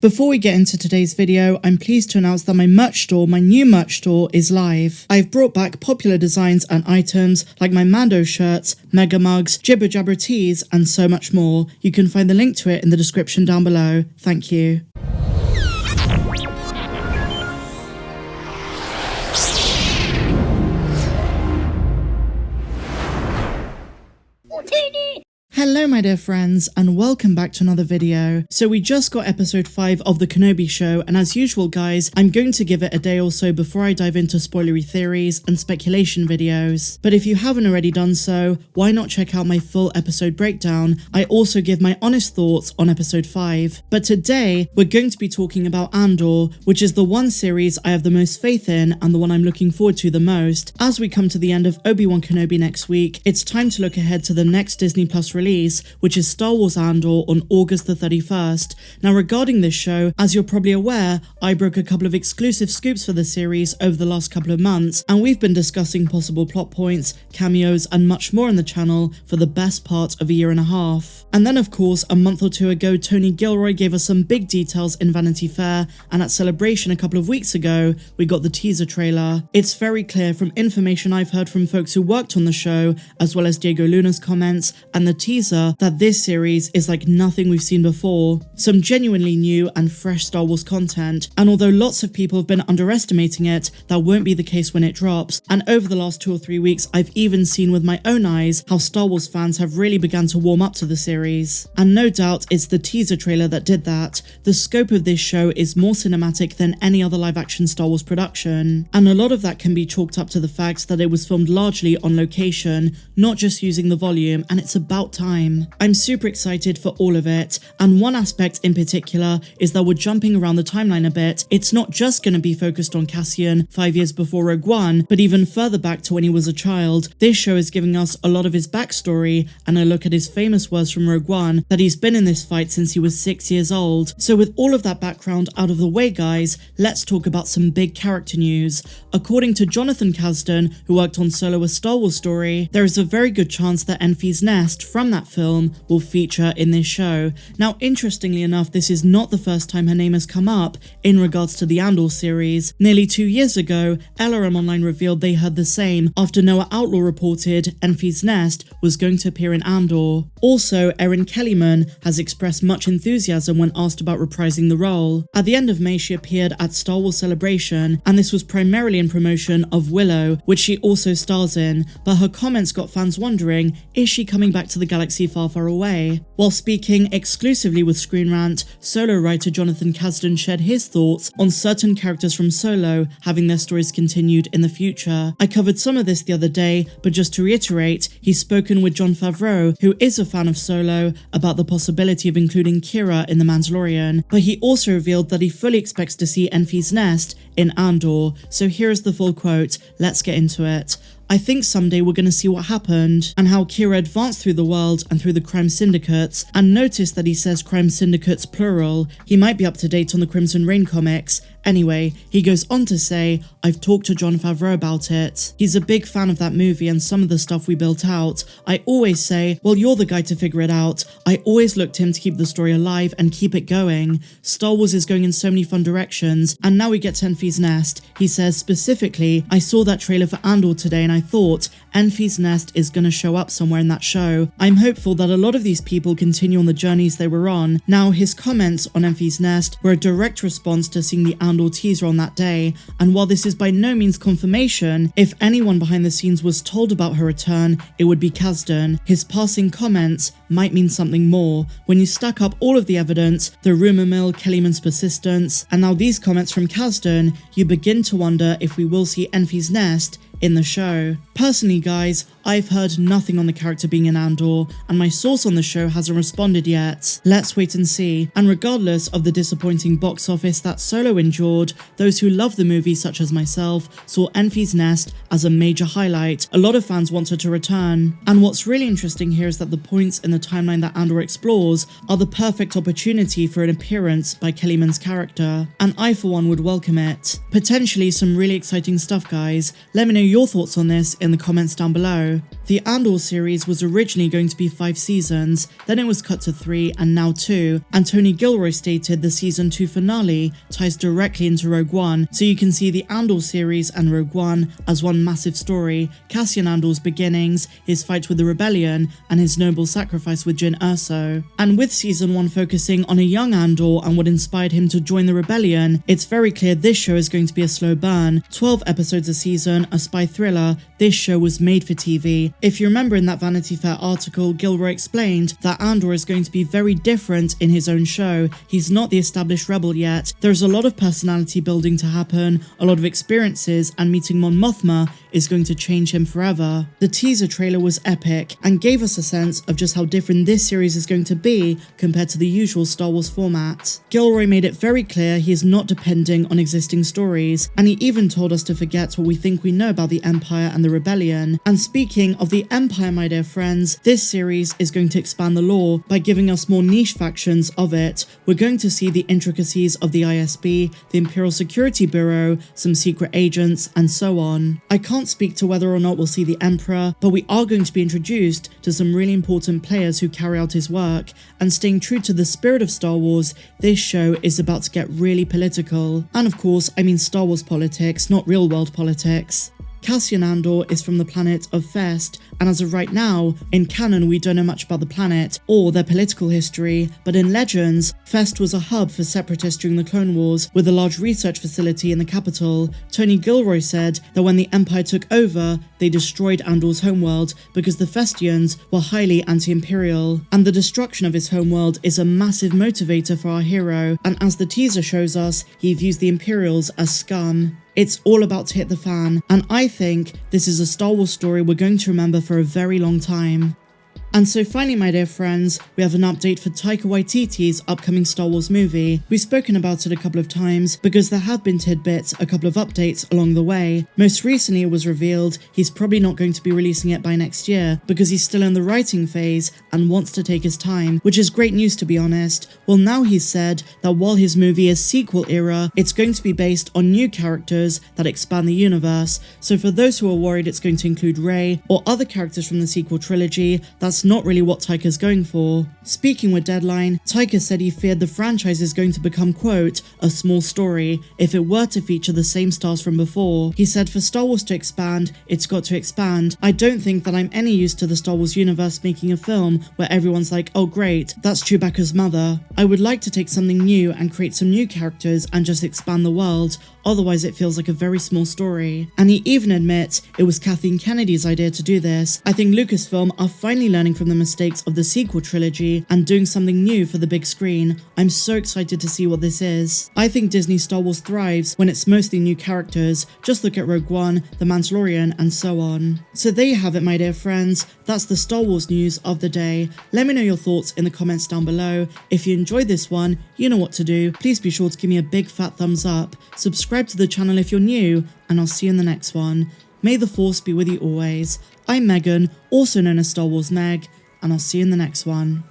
Before we get into today's video, I'm pleased to announce that my new merch store is live. I've brought back popular designs and items like my Mando shirts, mega mugs, jibber jabber tees, and so much more. You can find the link to it in the description down below. Thank you. Hello my dear friends, and welcome back to another video. So we just got episode 5 of the Kenobi show, and as usual guys, I'm going to give it a day or so before I dive into spoilery theories and speculation videos. But if you haven't already done so, why not check out my full episode breakdown? I also give my honest thoughts on episode 5. But today, we're going to be talking about Andor, which is the one series I have the most faith in and the one I'm looking forward to the most. As we come to the end of Obi-Wan Kenobi next week, it's time to look ahead to the next Disney Plus release, which is Star Wars Andor on August the 31st. Now regarding this show, as you're probably aware, I broke a couple of exclusive scoops for the series over the last couple of months, and we've been discussing possible plot points, cameos, and much more on the channel for the best part of a year and a half. And then of course, a month or two ago, Tony Gilroy gave us some big details in Vanity Fair, and at Celebration a couple of weeks ago, we got the teaser trailer. It's very clear from information I've heard from folks who worked on the show, as well as Diego Luna's comments, and the teaser, that this series is like nothing we've seen before. Some genuinely new and fresh Star Wars content, and although lots of people have been underestimating it, that won't be the case when it drops. And over the last 2 or 3 weeks, I've even seen with my own eyes how Star Wars fans have really begun to warm up to the series. And no doubt it's the teaser trailer that did that. The scope of this show is more cinematic than any other live-action Star Wars production, and a lot of that can be chalked up to the fact that it was filmed largely on location, not just using the volume, and it's about time. I'm super excited for all of it, and one aspect in particular is that we're jumping around the timeline a bit. It's not just going to be focused on Cassian 5 years before Rogue One, but even further back to when he was a child. This show is giving us a lot of his backstory, and a look at his famous words from Rogue One that he's been in this fight since he was 6 years old. So with all of that background out of the way guys, let's talk about some big character news. According to Jonathan Kasdan, who worked on Solo: A Star Wars Story, there is a very good chance that Enfys Nest from that film will feature in this show. Now interestingly enough, this is not the first time her name has come up in regards to the Andor series. Nearly 2 years ago, LRM Online revealed they heard the same after Noah Outlaw reported Enfys Nest was going to appear in Andor. Also, Erin Kellyman has expressed much enthusiasm when asked about reprising the role. At the end of May, she appeared at Star Wars Celebration, and this was primarily in promotion of Willow, which she also stars in, but her comments got fans wondering, is she coming back to the galaxy far, far away? While speaking exclusively with Screen Rant, Solo writer Jonathan Kasdan shared his thoughts on certain characters from Solo having their stories continued in the future. I covered some of this the other day, but just to reiterate, he's spoken with Jon Favreau, who is a fan of Solo, about the possibility of including Qi'ra in The Mandalorian, but he also revealed that he fully expects to see Enfys Nest in Andor. So here is the full quote, let's get into it. I think someday we're going to see what happened, and how Qi'ra advanced through the world and through the crime syndicates, and notice that he says crime syndicates plural. He might be up to date on the Crimson Reign comics. Anyway, he goes on to say, I've talked to Jon Favreau about it. He's a big fan of that movie and some of the stuff we built out. I always say, well, you're the guy to figure it out. I always look to him to keep the story alive and keep it going. Star Wars is going in so many fun directions, and now we get to Enfys Nest. He says specifically, I saw that trailer for Andor today and I thought, Enfys Nest is going to show up somewhere in that show. I'm hopeful that a lot of these people continue on the journeys they were on. Now, his comments on Enfys Nest were a direct response to seeing the Andor teaser on that day, and while this is by no means confirmation, if anyone behind the scenes was told about her return, it would be Kasdan. His passing comments might mean something more. When you stack up all of the evidence, the rumor mill, Kellyman's persistence, and now these comments from Kasdan, you begin to wonder if we will see Enfys Nest in the show. Personally guys, I've heard nothing on the character being in Andor, and my source on the show hasn't responded yet. Let's wait and see. And regardless of the disappointing box office that Solo endured, those who love the movie, such as myself, saw Enfys Nest as a major highlight. A lot of fans want her to return. And what's really interesting here is that the points in the timeline that Andor explores are the perfect opportunity for an appearance by Kellyman's character, and I for one would welcome it. Potentially some really exciting stuff guys. Let me know your thoughts on this in the comments down below. The Andor series was originally going to be 5 seasons, then it was cut to 3 and now 2, and Tony Gilroy stated the season 2 finale ties directly into Rogue One, so you can see the Andor series and Rogue One as one massive story, Cassian Andor's beginnings, his fight with the rebellion, and his noble sacrifice with Jyn Erso. And with season 1 focusing on a young Andor and what inspired him to join the rebellion, it's very clear this show is going to be a slow burn. 12 episodes a season, a spy thriller, this show was made for TV. If you remember in that Vanity Fair article, Gilroy explained that Andor is going to be very different in his own show. He's not the established rebel yet. There's a lot of personality building to happen, a lot of experiences, and meeting Mon Mothma is going to change him forever. The teaser trailer was epic and gave us a sense of just how different this series is going to be compared to the usual Star Wars format. Gilroy made it very clear he is not depending on existing stories, and he even told us to forget what we think we know about the Empire and the Rebellion. And speaking of the Empire, my dear friends, this series is going to expand the lore by giving us more niche factions of it. We're going to see the intricacies of the ISB, the Imperial Security Bureau, some secret agents, and so on. I can't speak to whether or not we'll see the Emperor, but we are going to be introduced to some really important players who carry out his work, and staying true to the spirit of Star Wars, this show is about to get really political. And of course, I mean Star Wars politics, not real world politics. Cassian Andor is from the planet of Fest, and as of right now, in canon we don't know much about the planet or their political history, but in Legends, Fest was a hub for separatists during the Clone Wars, with a large research facility in the capital. Tony Gilroy said that when the Empire took over, they destroyed Andor's homeworld because the Festians were highly anti-imperial, and the destruction of his homeworld is a massive motivator for our hero, and as the teaser shows us, he views the Imperials as scum. It's all about to hit the fan, and I think this is a Star Wars story we're going to remember for a very long time. And so finally, my dear friends, we have an update for Taika Waititi's upcoming Star Wars movie. We've spoken about it a couple of times because there have been tidbits, a couple of updates along the way. Most recently it was revealed he's probably not going to be releasing it by next year because he's still in the writing phase and wants to take his time, which is great news to be honest. Well, now he's said that while his movie is sequel era, it's going to be based on new characters that expand the universe. So for those who are worried it's going to include Rey or other characters from the sequel trilogy, that's not really what Taika's going for. Speaking with Deadline, Taika said he feared the franchise is going to become, quote, a small story if it were to feature the same stars from before. He said for Star Wars to expand, it's got to expand. I don't think that I'm any use to the Star Wars universe making a film where everyone's like, oh great, that's Chewbacca's mother. I would like to take something new and create some new characters and just expand the world. Otherwise it feels like a very small story. And he even admits it was Kathleen Kennedy's idea to do this. I think Lucasfilm are finally learning from the mistakes of the sequel trilogy and doing something new for the big screen. I'm so excited to see what this is. I think Disney Star Wars thrives when it's mostly new characters. Just look at Rogue One, The Mandalorian, and so on. So there you have it, my dear friends. That's the Star Wars news of the day. Let me know your thoughts in the comments down below. If you enjoyed this one, you know what to do. Please be sure to give me a big fat thumbs up. Subscribe to the channel if you're new, and I'll see you in the next one. May the Force be with you always. I'm Megan, also known as Star Wars Meg, and I'll see you in the next one.